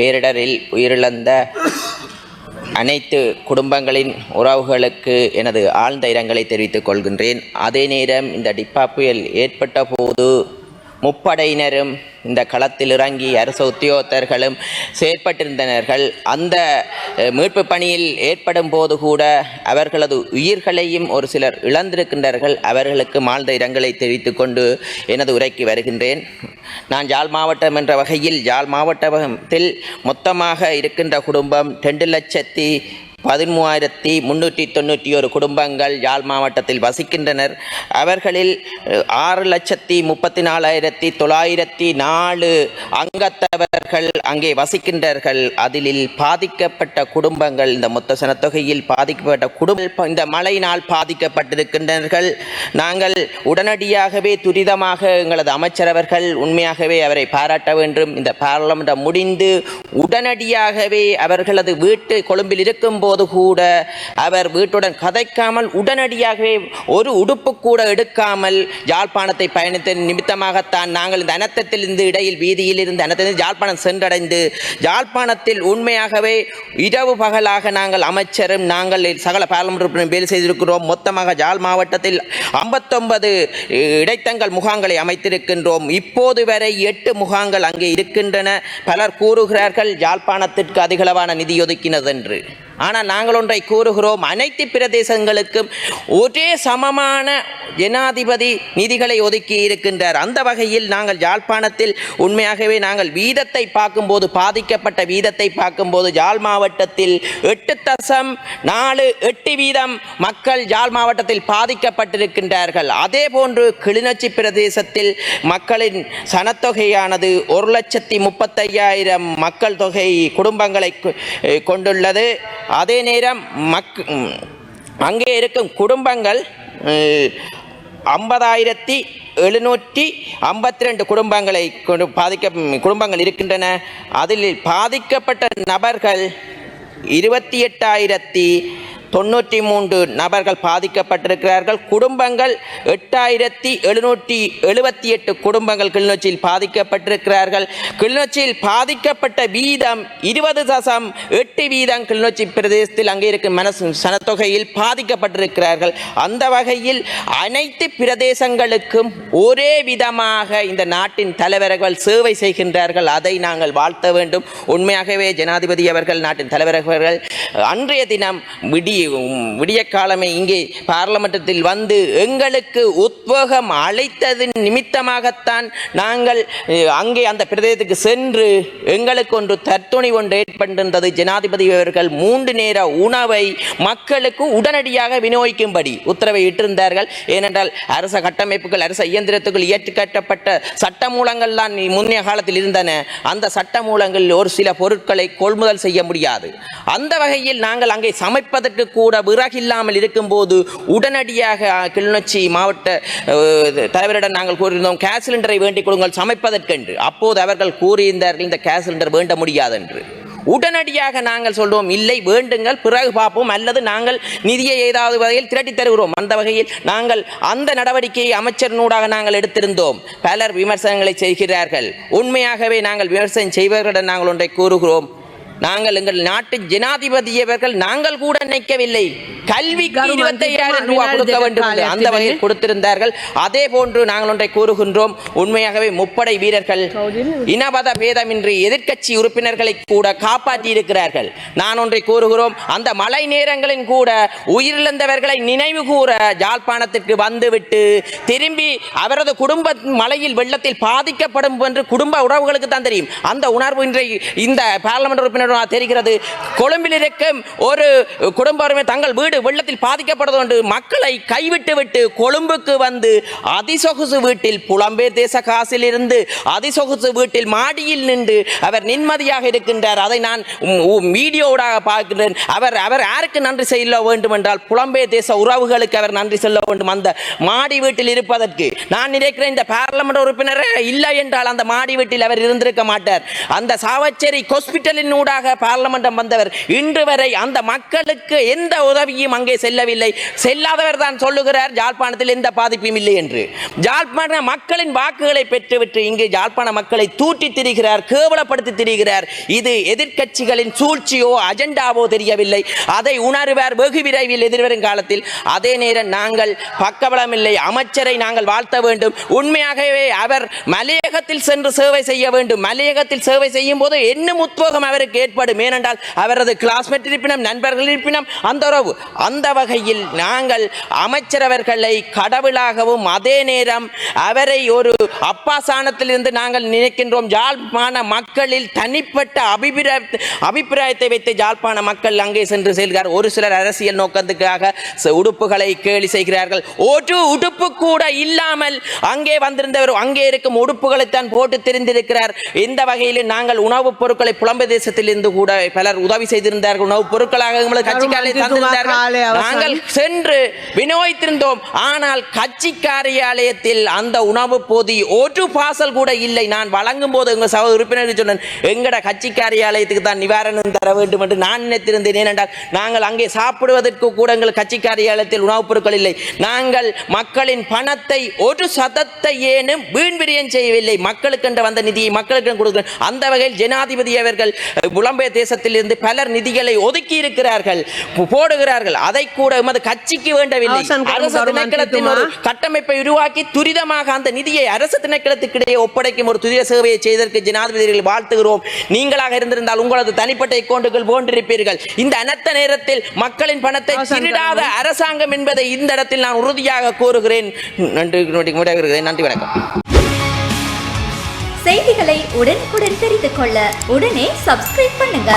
பேரிடரில் உயிரிழந்த அனைத்து குடும்பங்களின் உறவுகளுக்கு எனது ஆழ்ந்த இரங்கலை தெரிவித்துக் கொள்கின்றேன். அதே நேரம் இந்த டிப்பா புயல் ஏற்பட்ட போது முப்படையினரும் இந்த களத்தில் இறங்கி அரசு உத்தியோகத்தர்களும் செயற்பட்டிருந்தனர்கள். அந்த மீட்பு பணியில் ஏற்படும் போது கூட அவர்களது உயிர்களையும் ஒரு சிலர் இழந்திருக்கின்றார்கள். அவர்களுக்கு ஆழ்ந்த இரங்கலை தெரிவித்துக் கொண்டு எனது உரைக்கு வருகின்றேன். நான் யாழ் மாவட்டம் என்ற வகையில் யாழ் மாவட்டத்தில் மொத்தமாக இருக்கின்ற குடும்பம் 2,13,391 குடும்பங்கள் யாழ் மாவட்டத்தில் வசிக்கின்றனர். அவர்களில் 6,34,904 அங்கத்தவர்கள் அங்கே வசிக்கின்றார்கள். அதில் பாதிக்கப்பட்ட குடும்பங்கள் இந்த மொத்த சனத்தொகையில் பாதிக்கப்பட்ட குடும்பம் இந்த மழையினால் பாதிக்கப்பட்டிருக்கின்றார்கள். நாங்கள் உடனடியாகவே துரிதமாக எங்களது அமைச்சரவர்கள் உண்மையாகவே அவரை பாராட்ட வேண்டும். இந்த பாராளுமன்ற முடிந்து உடனடியாகவே அவர்களது வீட்டு கொழும்பில் இருக்கும்போது கூட அவர் வீட்டுடன் கதைக்காமல் உடனடியாகவே ஒரு உடுப்பு கூட எடுக்காமல் யாழ்ப்பாணத்தை பயணித்த நிமித்தமாகத்தான் நாங்கள் இந்த அனர்த்தத்திலிருந்து இடையில் வீதியில் இருந்து அனர்த்தத்தில் யாழ்ப்பாணம் சென்றடைந்து யாழ்ப்பாணத்தில் உண்மையாகவே இரவு பகலாக நாங்கள் அமைச்சரும் நாங்கள் சகல பாராளுமன்ற வேலை செய்திருக்கிறோம். மொத்தமாக யாழ் மாவட்டத்தில் 59 இடைத்தங்கள் முகாம்களை அமைத்திருக்கின்றோம். இப்போது வரை 8 முகாம்கள் அங்கே இருக்கின்றன. பலர் கூறுகிறார்கள் யாழ்ப்பாணத்திற்கு அதிகளவான நிதி ஒதுக்கினது என்று. ஆனால் நாங்கள் ஒன்றை கூறுகிறோம், அனைத்து பிரதேசங்களுக்கும் ஒரே சமமான ஜனாதிபதி நிதிகளை ஒதுக்கி இருக்கின்றார். அந்த வகையில் நாங்கள் யாழ்ப்பாணத்தில் உண்மையாகவே நாங்கள் வீதத்தை பார்க்கும்போது பாதிக்கப்பட்ட வீதத்தை பார்க்கும்போது யாழ் மாவட்டத்தில் 8.48 வீதம் மக்கள் யாழ் மாவட்டத்தில் பாதிக்கப்பட்டிருக்கின்றார்கள். அதே போன்று கிளிநொச்சி பிரதேசத்தில் மக்களின் சனத்தொகையானது 1,35,000 மக்கள் தொகை குடும்பங்களை கொண்டுள்ளது. அதே நேரம் அங்கே இருக்கும் குடும்பங்கள் 50,752 குடும்பங்கள் இருக்கின்றன. அதில் பாதிக்கப்பட்ட நபர்கள் 28,093 நபர்கள் பாதிக்கப்பட்டிருக்கிறார்கள். குடும்பங்கள் 8,778 குடும்பங்கள் கிளிநொச்சியில் பாதிக்கப்பட்டிருக்கிறார்கள். கிளிநொச்சியில் பாதிக்கப்பட்ட வீதம் 20.8 வீதம் கிளிநொச்சி பிரதேசத்தில் அங்கே இருக்கும் சனத்தொகையில் பாதிக்கப்பட்டிருக்கிறார்கள். அந்த வகையில் அனைத்து பிரதேசங்களுக்கும் ஒரே விதமாக இந்த நாட்டின் தலைவர்கள் சேவை செய்கின்றார்கள். அதை நாங்கள் வாழ்த்த வேண்டும். உண்மையாகவே ஜனாதிபதி அவர்கள் நாட்டின் தலைவர்கள் அன்றைய தினம் விடிய காலமே இங்கே பாராளுமன்றத்தில் வந்து எங்களுக்கு உத்வேகம் அளித்ததின் நிமித்தமாகத்தான் நாங்கள் அங்கே அந்த பிரதேசத்துக்கு சென்று எங்களுக்கு ஒன்று தற்துணி ஒன்று ஏற்பட்டிருந்தது. ஜனாதிபதி அவர்கள் 3 நேர உணவை மக்களுக்கு உடனடியாக விநியோகிக்கும்படி உத்தரவை இட்டிருந்தார்கள். ஏனென்றால் அரச கட்டமைப்புகள் அரச இயந்திரத்துக்குள் இயற்றிக்கட்டப்பட்ட சட்டமூலங்கள் தான் முன்னைய காலத்தில் இருந்தன. அந்த சட்டமூலங்களில் ஒரு சில பொருட்களை கொள்முதல் செய்ய முடியாது. அந்த வகையில் நாங்கள் அங்கே சமைப்பதற்கு கூட விறகில்லாமல் இருக்கும்போது உடனடியாக கிளிநொச்சி மாவட்ட தலைவரிடம் நாங்கள் கூறியிருந்தோம், கேஸ் சிலிண்டரை வேண்டிக் கொடுங்கள் சமைப்பதற்கென்று. அப்போது அவர்கள் கூறியிருந்தார்கள் இந்த கேஸ் சிலிண்டர் வேண்ட முடியாது என்று. உடனடியாக நாங்கள் சொல்வோம், இல்லை வேண்டுங்கள் பிறகு பார்ப்போம், அல்லது நாங்கள் நிதியை ஏதாவது வகையில் திரட்டி தருகிறோம். அந்த வகையில் நாங்கள் அந்த நடவடிக்கையை அமைச்சரினூடாக நாங்கள் எடுத்திருந்தோம். பலர் விமர்சனங்களை செய்கிறார்கள். உண்மையாகவே நாங்கள் விமர்சனம் செய்வர்களிடம் நாங்கள் ஒன்றை கூறுகிறோம், நாங்கள் எங்கள் நாட்டு ஜனாதிபதியவர்கள் நாங்கள் கூட நினைக்கவில்லை கல்விக்கு 25,000 ரூபாய் கொடுக்க வேண்டும் அந்த வகையில் கொடுத்திருந்தார்கள். அதே போன்று நாங்கள் ஒன்றை கூறுகின்றோம், உண்மையாகவே முப்படை வீரர்கள் இனவத பேதமின்றி எதிர்க்கட்சி உறுப்பினர்களை கூட காப்பாற்றி இருக்கிறார்கள். நான் ஒன்றை கூறுகிறோம், அந்த மழை நேரங்களில் கூட உயிரிழந்தவர்களை நினைவு கூற யாழ்ப்பாணத்திற்கு வந்துவிட்டு திரும்பி அவரது குடும்ப மழையில் வெள்ளத்தில் பாதிக்கப்படும் என்று குடும்ப உறவுகளுக்கு தான் தெரியும். அந்த உணர்வு இந்த பார்லிமெண்ட் உறுப்பினர் தெரிகிறது. கொழும்பில் இருக்கும் ஒரு குடும்ப தங்கள் வீடு வெள்ளத்தில் பாதிக்கப்படுவது என்று மக்களை கைவிட்டு விட்டு கொழும்புக்கு வந்து அதிசொகுசு வீட்டில் புலம்பெயர் தேச காசில் இருந்து அதிசொகுசு வீட்டில் மாடியில் நின்று அவர் நிம்மதியாக இருக்கின்றார். அதை நான் வீடியோவாக பார்க்கிறேன். அவர் யாருக்கு நன்றி செய்ய வேண்டும் என்றால் புலம்பெயர் தேச உறவுகளுக்கு அவர் நன்றி சொல்ல வேண்டும். அந்த மாடி வீட்டில் இருப்பதற்கு நான் நினைக்கிறேன் இந்த பார்லிமெண்ட் உறுப்பினர் இல்லை என்றால் அந்த மாடி வீட்டில் அவர் இருந்திருக்க மாட்டார். அந்த சாவச்சேரி ஹாஸ்பிட்டலின் ஊடாக ஊடாக பார்லமெண்டம் வந்தவர் இன்று வரை அந்த மக்களுக்கு எந்த உதவியும் அங்கே செல்லவில்லை. செல்லாதவர் தான் சொல்லுகிறார் யாழ்ப்பாணத்தில் எந்த பாதிப்பும் இல்லை என்று. யாழ்ப்பாண மக்களின் வாக்குகளை பெற்றுவிட்டு இங்கு யாழ்ப்பாண மக்களை தூட்டி திரிகிறார், கேவலப்படுத்தி திரிகிறார். இது எதிர்க்கட்சிகளின் சூழ்ச்சியோ அஜெண்டாவோ தெரியவில்லை. அதை உணர்வார் வெகு விரைவில் எதிர்வரும் காலத்தில். அதே நேரம் நாங்கள் பக்கபலமில்லை அமைச்சரை நாங்கள் வாழ்த்த வேண்டும். உண்மையாகவே அவர் மலையகத்தில் சென்று சேவை செய்ய வேண்டும். மலையகத்தில் சேவை செய்யும் போது என்னும் உத்வேகம் அவருக்கு ஏற்படும். ஏனென்றால் அவரது கிளாஸ்மேட் இருப்பினும் நண்பர்கள் இருப்பினும் அந்த உறவு. அந்த வகையில் நாங்கள் அமைச்சரவர்களை கடவுளாகவும் அதே நேரம் அவரை ஒரு அப்பாசானத்திலிருந்து நாங்கள் நினைக்கின்றோம். யாழ்ப்பாண மக்களில் தனிப்பட்ட அபிப்பிராயத்தை வைத்து யாழ்ப்பாண மக்கள் அங்கே சென்று செல்கிறார். ஒரு சிலர் அரசியல் நோக்கத்துக்காக உடுப்புகளை கேலி செய்கிறார்கள். ஒரு உடுப்பு கூட இல்லாமல் அங்கே வந்திருந்தவர் அங்கே இருக்கும் உடுப்புகளைத்தான் போட்டு தெரிந்திருக்கிறார். இந்த வகையில் நாங்கள் உணவுப் பொருட்களை புலம்பெயர் தேசத்தில் இருந்து கூட பலர் உதவி செய்திருந்தார்கள். உணவுப் பொருட்களாக கட்சிக்காரை தந்திருந்தார்கள். நாங்கள் சென்று வினோதித்திருந்தோம். ஆனால் கட்சி காரியாலயத்தில் அந்த உணவு போதி ஒரு பாசல் கூட இல்லை. நான் வழங்கும் போது எங்கள் சக உறுப்பினர்கள் சொன்னேன், எங்கட கட்சி காரியாலயத்துக்கு தான் நிவாரணம் தர வேண்டும் என்று நான் நினைத்திருந்தேன். ஏனென்றால் நாங்கள் அங்கே சாப்பிடுவதற்கு கூட எங்கள் கட்சி காரியாலயத்தில் உணவுப் பொருட்கள் இல்லை. நாங்கள் மக்களின் பணத்தை ஒரு சதத்தை ஏனும் வீண்விரியம் செய்யவில்லை. மக்களுக்கு வந்த நிதியை மக்களுக்கு கொடுக்கிறேன். அந்த வகையில் ஜனாதிபதி அவர்கள் புலம்பெயர் தேசத்தில் இருந்து பலர் நிதிகளை ஒதுக்கி இருக்கிறார்கள், போடுகிறார்கள். அதை கூட எமது கட்சிக்கு வேண்டவில்லை. அரசு திணைக்களத்தின் ஒரு கட்டமைப்பை உருவாக்கி துரிதமாக அந்த நிதியை அரசு திணைக்களத்துக்கிடையே ஒப்படைக்கும் ஒரு துரித சேவையை செய்ததற்கு ஜனாதிபதிகள் வாழ்த்துகிறோம். நீங்களாக இருந்திருந்தால் உங்களது தனிப்பட்ட அக்கௌண்டுகள் போன்றிருப்பீர்கள். இந்த அனைத்த நேரத்தில் மக்களின் பணத்தை திருடாத அரசாங்கம் என்பதை இந்த இடத்தில் நான் உறுதியாக கூறுகிறேன். நன்றி வணக்கம். செய்திகளை உடனுக்குடன் தெரிந்து கொள்ள உடனே சப்ஸ்கிரைப் பண்ணுங்க.